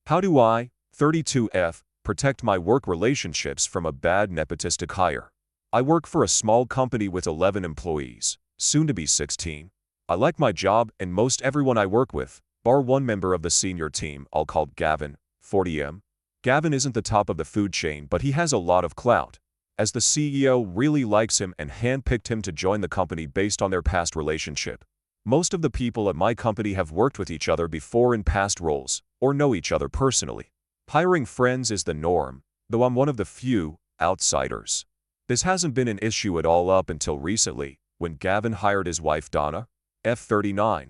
How do I, 32F, protect my work relationships from a bad nepotistic hire? I work for a small company with 11 employees, soon to be 16. I like my job and most everyone I work with, bar one member of the senior team I'll call Gavin, 40M. Gavin isn't the top of the food chain, but he has a lot of clout, as the CEO really likes him and handpicked him to join the company based on their past relationship. Most of the people at my company have worked with each other before in past roles, or know each other personally. Hiring friends is the norm, though I'm one of the few outsiders. This hasn't been an issue at all up until recently, when Gavin hired his wife Donna, F39,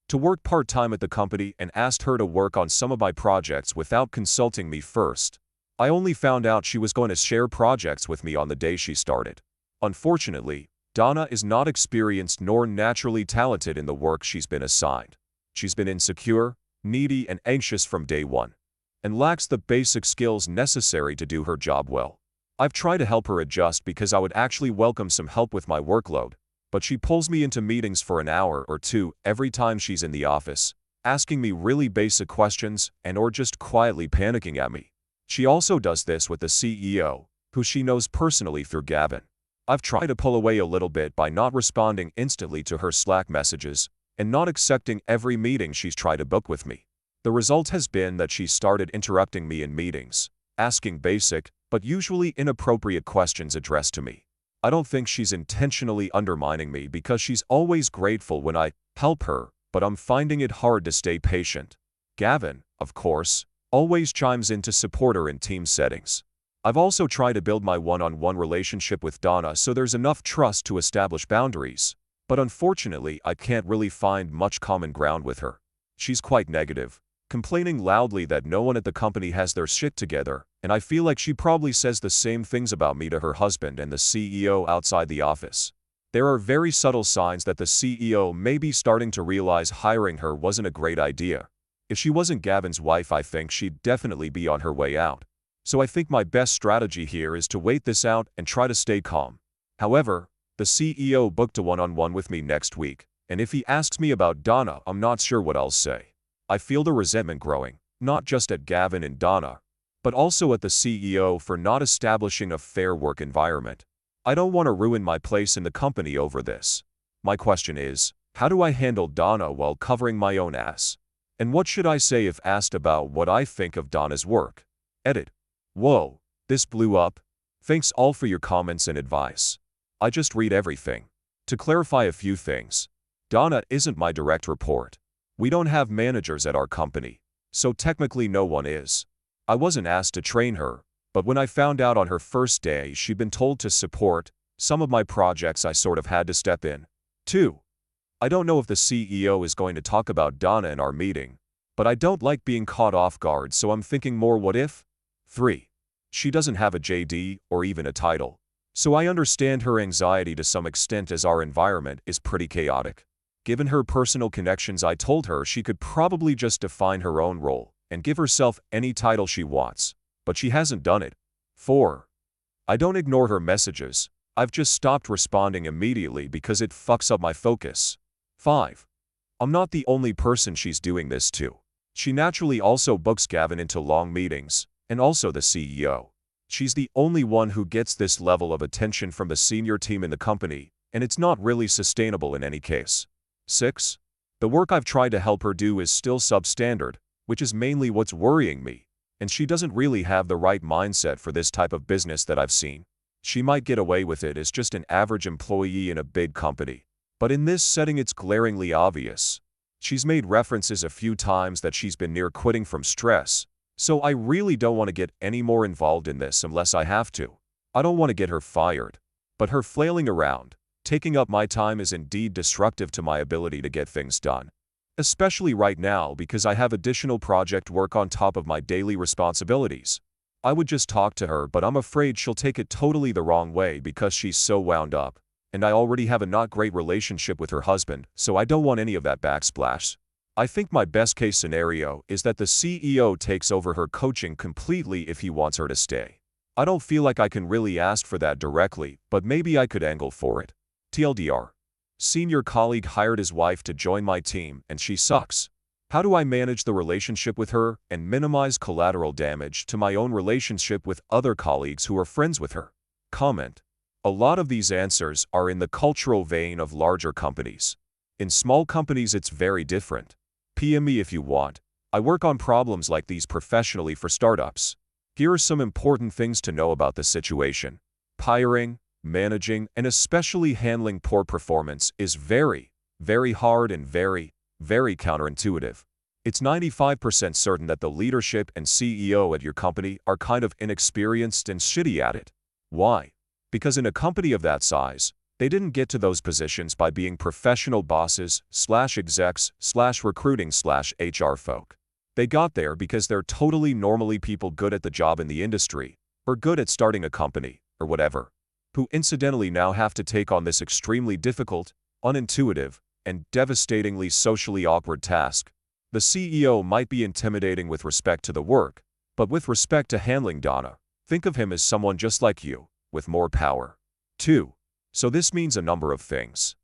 to work part-time at the company and asked her to work on some of my projects without consulting me first. I only found out she was going to share projects with me on the day she started. Unfortunately, Donna is not experienced nor naturally talented in the work she's been assigned. She's been insecure, needy, and anxious from day one, and lacks the basic skills necessary to do her job well. I've tried to help her adjust because I would actually welcome some help with my workload, but she pulls me into meetings for an hour or two every time she's in the office, asking me really basic questions and/or just quietly panicking at me. She also does this with the CEO, who she knows personally through Gavin. I've tried to pull away a little bit by not responding instantly to her Slack messages and not accepting every meeting she's tried to book with me. The result has been that she's started interrupting me in meetings, asking basic, but usually inappropriate questions addressed to me. I don't think she's intentionally undermining me because she's always grateful when I help her, but I'm finding it hard to stay patient. Gavin, of course, always chimes in to support her in team settings. I've also tried to build my one-on-one relationship with Donna so there's enough trust to establish boundaries, but unfortunately I can't really find much common ground with her. She's quite negative, complaining loudly that no one at the company has their shit together, and I feel like she probably says the same things about me to her husband and the CEO outside the office. There are very subtle signs that the CEO may be starting to realize hiring her wasn't a great idea. If she wasn't Gavin's wife, I think she'd definitely be on her way out. So I think my best strategy here is to wait this out and try to stay calm. However, the CEO booked a one-on-one with me next week, and if he asks me about Donna, I'm not sure what I'll say. I feel the resentment growing, not just at Gavin and Donna, but also at the CEO for not establishing a fair work environment. I don't want to ruin my place in the company over this. My question is, how do I handle Donna while covering my own ass? And what should I say if asked about what I think of Donna's work? Edit. Whoa, this blew up. Thanks all for your comments and advice. I just read everything. To clarify a few things, Donna isn't my direct report. We don't have managers at our company, so technically no one is. I wasn't asked to train her, but when I found out on her first day she'd been told to support some of my projects, I sort of had to step in. 2. I don't know if the CEO is going to talk about Donna in our meeting, but I don't like being caught off guard, so I'm thinking more what if? 3. She doesn't have a JD or even a title, so I understand her anxiety to some extent as our environment is pretty chaotic. Given her personal connections, I told her she could probably just define her own role and give herself any title she wants, but she hasn't done it. 4. I don't ignore her messages. I've just stopped responding immediately because it fucks up my focus. 5. I'm not the only person she's doing this to. She naturally also books Gavin into long meetings, and also the CEO. She's the only one who gets this level of attention from the senior team in the company, and it's not really sustainable in any case. 6. The work I've tried to help her do is still substandard, which is mainly what's worrying me, and she doesn't really have the right mindset for this type of business that I've seen. She might get away with it as just an average employee in a big company, but in this setting it's glaringly obvious. She's made references a few times that she's been near quitting from stress, so I really don't want to get any more involved in this unless I have to. I don't want to get her fired, but her flailing around, taking up my time is indeed destructive to my ability to get things done. Especially right now because I have additional project work on top of my daily responsibilities. I would just talk to her, but I'm afraid she'll take it totally the wrong way because she's so wound up, and I already have a not great relationship with her husband, so I don't want any of that backsplash. I think my best case scenario is that the CEO takes over her coaching completely if he wants her to stay. I don't feel like I can really ask for that directly, but maybe I could angle for it. TLDR. Senior colleague hired his wife to join my team and she sucks. How do I manage the relationship with her and minimize collateral damage to my own relationship with other colleagues who are friends with her? Comment. A lot of these answers are in the cultural vein of larger companies. In small companies, it's very different. PM me if you want. I work on problems like these professionally for startups. Here are some important things to know about the situation. Hiring, managing, and especially handling poor performance is very, very hard and very counterintuitive. It's 95% certain that the leadership and CEO at your company are kind of inexperienced and shitty at it. Why? Because in a company of that size, they didn't get to those positions by being professional bosses / execs / recruiting / HR folk. They got there because they're totally normally people good at the job in the industry, or good at starting a company, or whatever, who incidentally now have to take on this extremely difficult, unintuitive, and devastatingly socially awkward task. The CEO might be intimidating with respect to the work, but with respect to handling Donna, think of him as someone just like you, with more power. 2. So this means a number of things.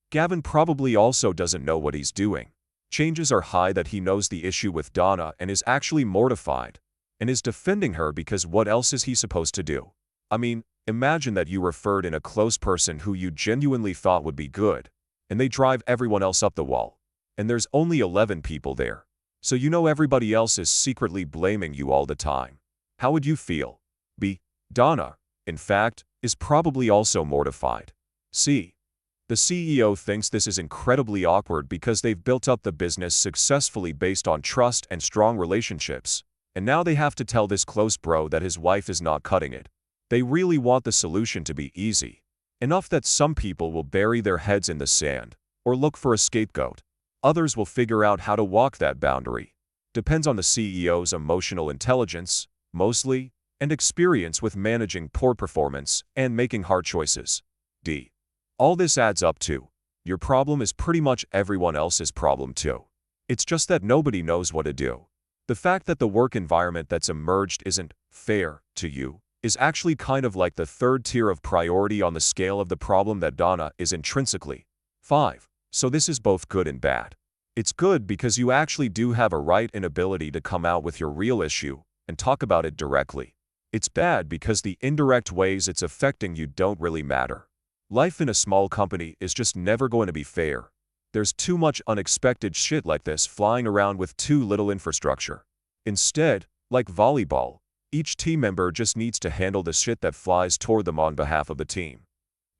Gavin probably also doesn't know what he's doing. Chances are high that he knows the issue with Donna and is actually mortified, and is defending her because what else is he supposed to do? I mean, imagine that you referred in a close person who you genuinely thought would be good, and they drive everyone else up the wall. And there's only 11 people there. So you know everybody else is secretly blaming you all the time. How would you feel? B. Donna, in fact, is probably also mortified. C. The CEO thinks this is incredibly awkward because they've built up the business successfully based on trust and strong relationships, and now they have to tell this close bro that his wife is not cutting it. They really want the solution to be easy, enough that some people will bury their heads in the sand, or look for a scapegoat. Others will figure out how to walk that boundary. Depends on the CEO's emotional intelligence, mostly, and experience with managing poor performance and making hard choices. D. All this adds up to, your problem is pretty much everyone else's problem too. It's just that nobody knows what to do. The fact that the work environment that's emerged isn't fair to you is actually kind of like the third tier of priority on the scale of the problem that Donna is intrinsically. 5. So this is both good and bad. It's good because you actually do have a right and ability to come out with your real issue and talk about it directly. It's bad because the indirect ways it's affecting you don't really matter. Life in a small company is just never going to be fair. There's too much unexpected shit like this flying around with too little infrastructure. Instead, like volleyball, each team member just needs to handle the shit that flies toward them on behalf of the team.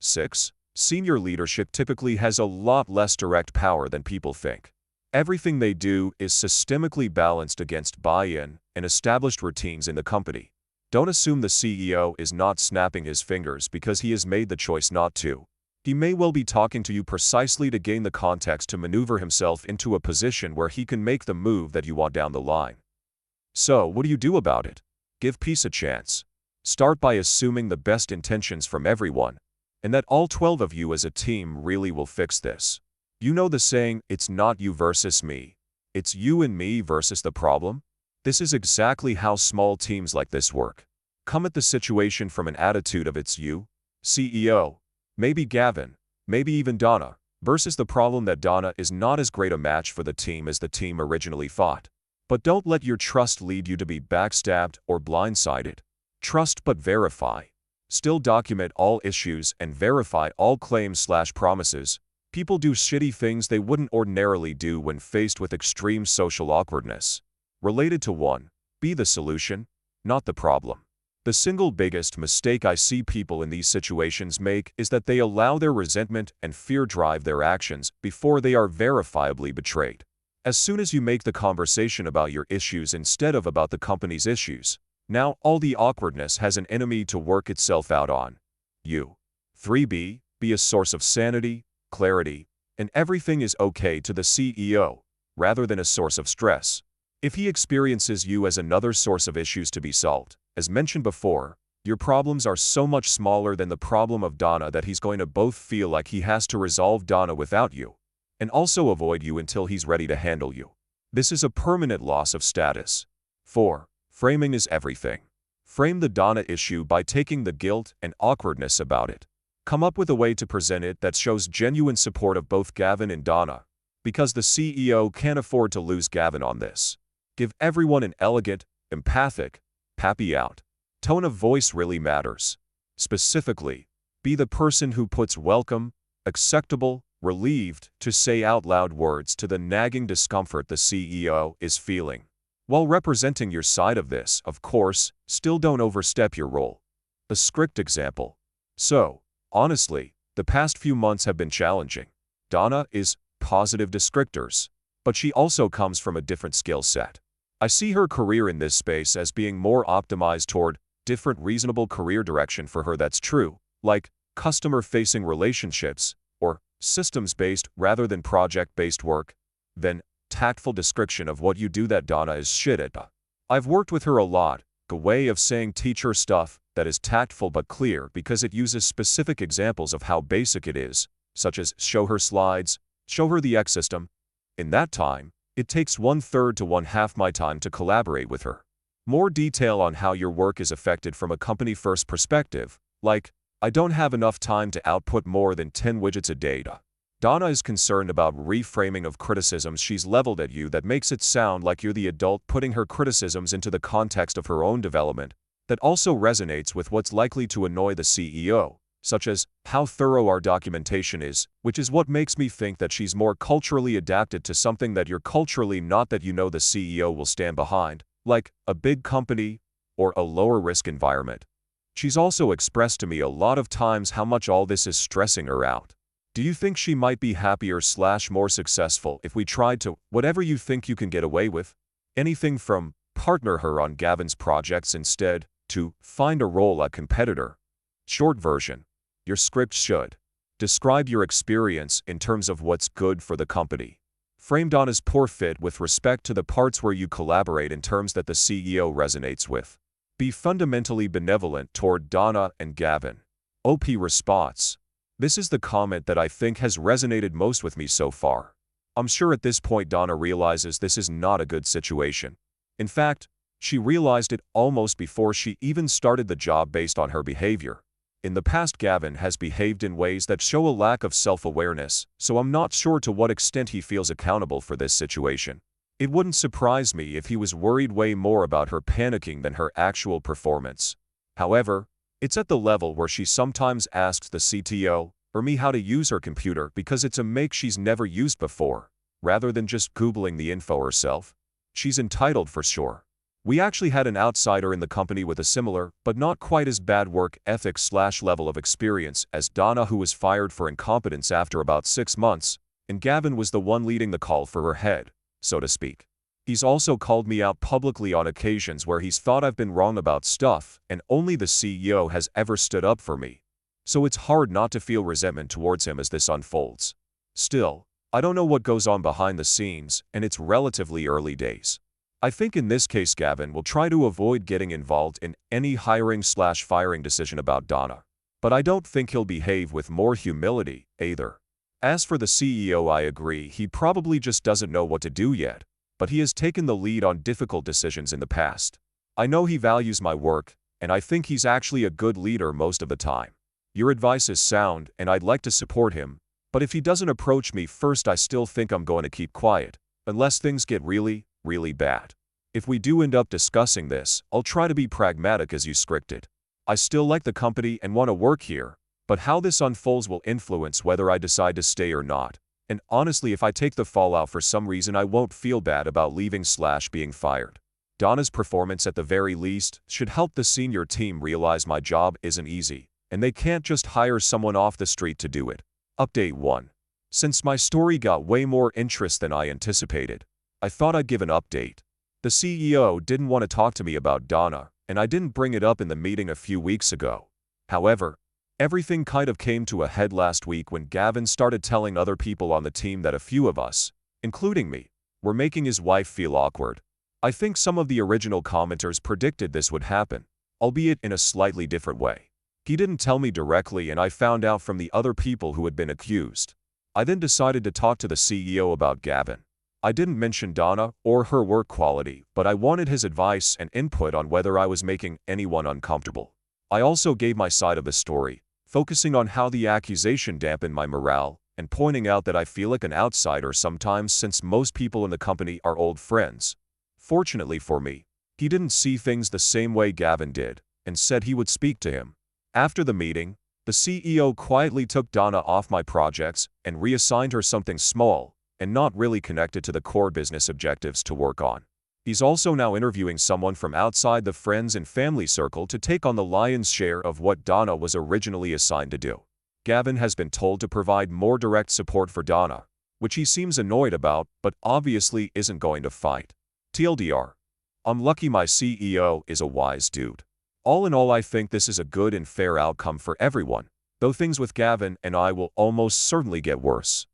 6. Senior leadership typically has a lot less direct power than people think. Everything they do is systemically balanced against buy-in and established routines in the company. Don't assume the CEO is not snapping his fingers because he has made the choice not to. He may well be talking to you precisely to gain the context to maneuver himself into a position where he can make the move that you want down the line. So, what do you do about it? Give peace a chance. Start by assuming the best intentions from everyone, and that all 12 of you as a team really will fix this. You know the saying, it's not you versus me. It's you and me versus the problem? This is exactly how small teams like this work. Come at the situation from an attitude of it's you, CEO, maybe Gavin, maybe even Donna, versus the problem that Donna is not as great a match for the team as the team originally thought. But don't let your trust lead you to be backstabbed or blindsided. Trust but verify. Still document all issues and verify all claims / promises. People do shitty things they wouldn't ordinarily do when faced with extreme social awkwardness. Related to 1. Be the solution, not the problem. The single biggest mistake I see people in these situations make is that they allow their resentment and fear drive their actions before they are verifiably betrayed. As soon as you make the conversation about your issues instead of about the company's issues, now all the awkwardness has an enemy to work itself out on. You. 3b. Be a source of sanity, clarity, and everything is okay to the CEO, rather than a source of stress. If he experiences you as another source of issues to be solved, as mentioned before, your problems are so much smaller than the problem of Donna that he's going to both feel like he has to resolve Donna without you, and also avoid you until he's ready to handle you. This is a permanent loss of status. 4. Framing is everything. Frame the Donna issue by taking the guilt and awkwardness about it. Come up with a way to present it that shows genuine support of both Gavin and Donna. because the CEO can't afford to lose Gavin on this. Give everyone an elegant, empathic, happy out tone of voice really matters. Specifically, be the person who puts welcome, acceptable, relieved to say out loud words to the nagging discomfort the CEO is feeling. While representing your side of this, of course, still don't overstep your role. A strict example. So, honestly, the past few months have been challenging. Donna is positive descriptors, but she also comes from a different skill set. I see her career in this space as being more optimized toward different reasonable career direction for her that's true, like customer-facing relationships or systems-based rather than project-based work, then tactful description of what you do that Donna is shit at. I've worked with her a lot, a way of saying teach her stuff that is tactful but clear because it uses specific examples of how basic it is, such as show her slides, show her the X system. In that time, it takes 1/3 to 1/2 my time to collaborate with her. More detail on how your work is affected from a company-first perspective, like, I don't have enough time to output more than 10 widgets a day. Donna is concerned about reframing of criticisms she's leveled at you that makes it sound like you're the adult putting her criticisms into the context of her own development, that also resonates with what's likely to annoy the CEO, such as how thorough our documentation is, which is what makes me think that she's more culturally adapted to something that you're culturally not, that you know the CEO will stand behind, like a big company or a lower-risk environment. She's also expressed to me a lot of times how much all this is stressing her out. Do you think she might be happier/more successful if we tried to, whatever you think you can get away with? Anything from partner her on Gavin's projects instead, to find a role at competitor. Short version. Your script should describe your experience in terms of what's good for the company. Frame Donna's poor fit with respect to the parts where you collaborate in terms that the CEO resonates with. Be fundamentally benevolent toward Donna and Gavin. OP response. This is the comment that I think has resonated most with me so far. I'm sure at this point Donna realizes this is not a good situation. In fact, she realized it almost before she even started the job based on her behavior. In the past, Gavin has behaved in ways that show a lack of self-awareness, so I'm not sure to what extent he feels accountable for this situation. It wouldn't surprise me if he was worried way more about her panicking than her actual performance. However, it's at the level where she sometimes asks the CTO or me how to use her computer because it's a make she's never used before, rather than just Googling the info herself. She's entitled for sure. We actually had an outsider in the company with a similar, but not quite as bad work ethics/level of experience as Donna, who was fired for incompetence after about 6 months, and Gavin was the one leading the call for her head, so to speak. He's also called me out publicly on occasions where he's thought I've been wrong about stuff, and only the CEO has ever stood up for me. So it's hard not to feel resentment towards him as this unfolds. Still, I don't know what goes on behind the scenes, and it's relatively early days. I think in this case Gavin will try to avoid getting involved in any hiring/firing decision about Donna. But I don't think he'll behave with more humility, either. As for the CEO, I agree, he probably just doesn't know what to do yet, but he has taken the lead on difficult decisions in the past. I know he values my work, and I think he's actually a good leader most of the time. Your advice is sound, and I'd like to support him, but if he doesn't approach me first, I still think I'm going to keep quiet, unless things get really bad. If we do end up discussing this, I'll try to be pragmatic as you scripted. I still like the company and want to work here, but how this unfolds will influence whether I decide to stay or not. And honestly, if I take the fallout for some reason, I won't feel bad about leaving/being fired. Donna's performance at the very least should help the senior team realize my job isn't easy, and they can't just hire someone off the street to do it. Update 1. Since my story got way more interest than I anticipated, I thought I'd give an update. The CEO didn't want to talk to me about Donna, and I didn't bring it up in the meeting a few weeks ago. However, everything kind of came to a head last week when Gavin started telling other people on the team that a few of us, including me, were making his wife feel awkward. I think some of the original commenters predicted this would happen, albeit in a slightly different way. He didn't tell me directly, and I found out from the other people who had been accused. I then decided to talk to the CEO about Gavin. I didn't mention Donna or her work quality, but I wanted his advice and input on whether I was making anyone uncomfortable. I also gave my side of the story, focusing on how the accusation dampened my morale, and pointing out that I feel like an outsider sometimes since most people in the company are old friends. Fortunately for me, he didn't see things the same way Gavin did, and said he would speak to him. After the meeting, the CEO quietly took Donna off my projects and reassigned her something small and not really connected to the core business objectives to work on. He's also now interviewing someone from outside the friends and family circle to take on the lion's share of what Donna was originally assigned to do. Gavin has been told to provide more direct support for Donna, which he seems annoyed about but obviously isn't going to fight. TLDR. I'm lucky my CEO is a wise dude. All in all, I think this is a good and fair outcome for everyone, though things with Gavin and I will almost certainly get worse.